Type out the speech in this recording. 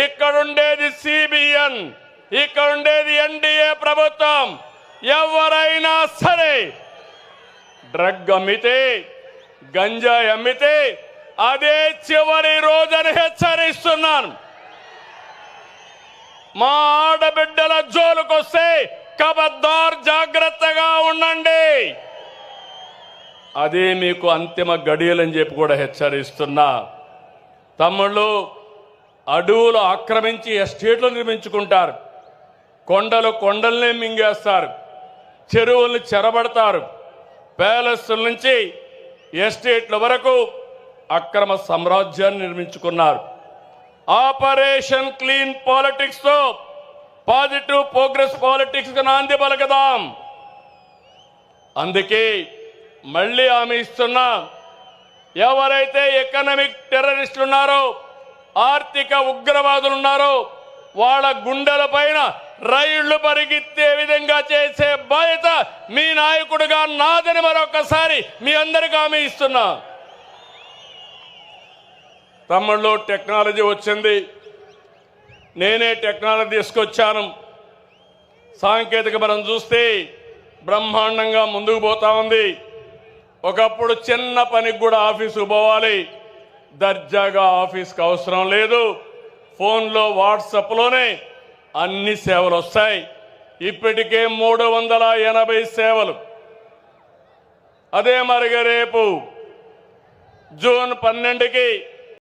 ఇక్కడుండేది CBN, ఇక్కడుండేది NDA ప్రభుత్వం. ఎవరైనా సరే డ్రగ్ అమ్మితే, గంజాయి అమ్మితే అదే చివరి రోజని హెచ్చరిస్తున్నాను. మా ఆడబిడ్డల జోలుకొస్తే ఖబర్దార్, జాగ్రత్తగా ఉండండి. అదే మీకు అంతిమ గడియలని చెప్పి కూడా హెచ్చరిస్తున్నా. తమ్ముళ్ళు, అడవులు ఆక్రమించి ఎస్టేట్లు నిర్మించుకుంటారు, కొండల్ని మింగేస్తారు, చెరువుల్ని చెరబడతారు, ప్యాలెస్ల నుంచి ఎస్టేట్ల వరకు అక్రమ సామ్రాజ్యాన్ని నిర్మించుకున్నారు. ఆపరేషన్ క్లీన్ పాలిటిక్స్ తో పాజిటివ్ ప్రోగ్రెస్ పాలిటిక్స్ కు నాంది పలకదాం. అందుకే మళ్ళీ హామీ ఇస్తున్నా, ఎవరైతే ఎకనామిక్ టెర్రరిస్టులు ఉన్నారో, ఆర్థిక ఉగ్రవాదులు ఉన్నారో వాళ్ళ గుండెల పైన రైళ్లు పరిగెత్తే విధంగా చేసే బాధ్యత మీ నాయకుడిగా నాదని మరొకసారి మీ అందరికీ హామీ ఇస్తున్నా. తమ్ముళ్ళు, టెక్నాలజీ వచ్చింది, నేనే టెక్నాలజీ తీసుకొచ్చాను. సాంకేతిక మనం చూస్తే బ్రహ్మాండంగా ముందుకు పోతా ఉంది. ఒకప్పుడు చిన్న పనికి కూడా ఆఫీసుకు పోవాలి, దర్జాగా ఆఫీస్కి అవసరం లేదు, ఫోన్లో వాట్సాప్లోనే అన్ని సేవలు వస్తాయి. ఇప్పటికే 380 సేవలు. అదే మరిగా రేపు జూన్ 12కి